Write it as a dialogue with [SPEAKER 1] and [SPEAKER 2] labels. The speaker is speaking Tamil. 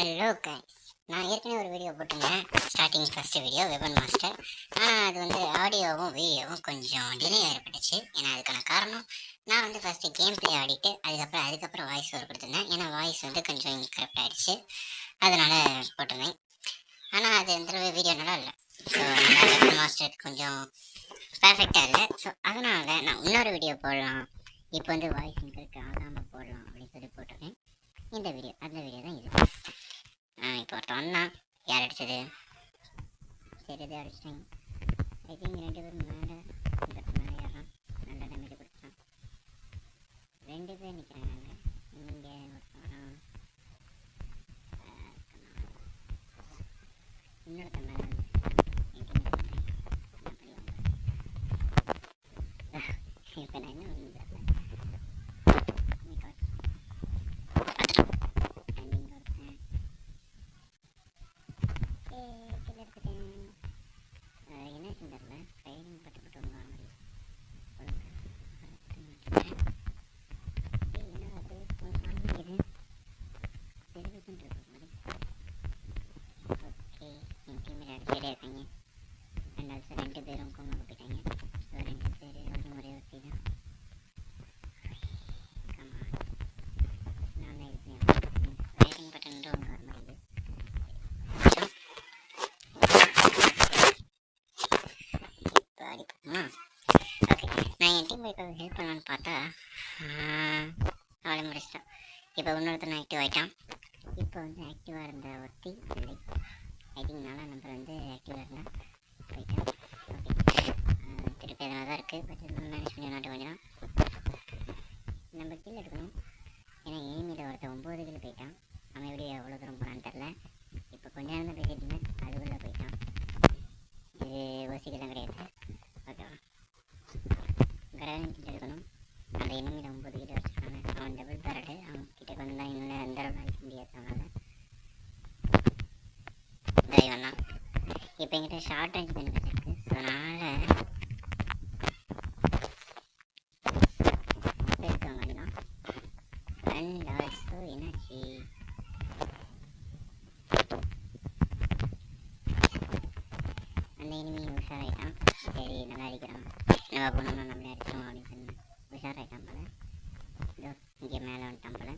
[SPEAKER 1] ஹலோ கைஸ், நான் ஏற்கனவே ஒரு வீடியோ போட்டிருந்தேன். Starting first video weapon master. ஆனால் அது வந்து ஆடியோவும் வீடியோவும் கொஞ்சம் டிலே ஏற்பட்டுச்சு. ஏன்னா அதுக்கான காரணம் நான் வந்து ஃபஸ்ட்டு கேம் ப்ளே ஆடிட்டு அதுக்கப்புறம் வாய்ஸ் ஓவர் கொடுத்துருந்தேன். ஏன்னா வாய்ஸ் வந்து கொஞ்சம் இன்கரெக்ட் ஆகிடுச்சு, அதனால் போட்டிருந்தேன். ஆனால் அது இந்த வீடியோ நல்லா இல்லை. ஸோ வெப்பன் மாஸ்டர் கொஞ்சம் பர்ஃபெக்டாக இல்லை. ஸோ அதனால் நான் இன்னொரு வீடியோ போடலாம், இப்போ வந்து வாய்ஸ் இன்கரெக்ட் ஆகாமல் போடலாம் அப்படின்னு சொல்லி போட்டிருக்கேன். இந்த வீடியோ அந்த வீடியோ தான் இது. இப்போ ஒருத்தன் வந்தான். யார் அடித்தது? சரி, இது அடிச்சிட்டாங்க. ஐ திங்க் 2 பேரும் மேலே ஏறான். நல்ல டேமேஜ் கொடுத்தான். 2 பேர் நிற்கிறாங்க. இங்கே ஒருத்தன் இன்னொருத்தன் மேலே இப்போ நான் என்ன இருக்காங்க. 2 பேரும் கொண்டு போயிட்டாங்க. 2 பேர் ஒரு முறை ஒட்டி தான் நான் ரைட்டிங் பட்டன் ஒன்று வர மாதிரி. இப்போ அடிப்போமா? ஓகே, நான் என் டீம் வைக்க ஹெல்ப் பண்ணலான்னு பார்த்தா அவளை முடிச்சிட்டான். இப்போ இன்னொருத்தன் ஆக்டிவ் ஆகிட்டான். இப்போ வந்து ஆக்டிவாக இருந்த ஒருத்தி இல்லை. ஐ திங்க் 4ஆம் நம்பர் வந்து ஆக்டிவாக இருந்தால் போயிட்டேன். ஓகே, திருப்பி அதனால தான் இருக்குது. பட் மேனேஜ் பண்ணி விளாண்டு கொஞ்சம் நம்ம கீழே எடுக்கணும். ஏன்னா எனிமியில் ஒருத்தர் 9 கிலோ போயிட்டான். அவன் எப்படி எவ்வளோ தூரம் போனான்னு தெரில. இப்போ கொஞ்ச நேரம் தான் பேசிட்டு இருந்தேன், அதுக்குள்ளே போயிட்டான். இது ஓசிக்கெல்லாம் கிடையாது. ஓகேவா, கிரானேட் எடுக்கணும். அந்த எனிமியில் 9 கிலோ வச்சுருக்காங்க. அவன் டபுள் பேரடு. அவன் கிட்டே வந்தால் இன்னும் எந்த அளவு அடிக்க முடியாது. அவனால் டிரைவ் தான். இப்போ என்கிட்ட ஷார்ட் ரேஞ்ச் கன் வச்சிருக்கு. ஸோ அதனால் பேசுவாங்க அதிகம். அண்ட் ஆல்சோ என்னாச்சு, அந்த இனிமே உஷாராயிட்டான். சரி, நல்லா அடிக்கிறான், நம்ம போனோம்னா நம்மளே அடிச்சிடும் அப்படின்னு சொல்லி உஷாராயிட்டான் போல. இதோ இங்கே மேலே வந்துட்டான் போல.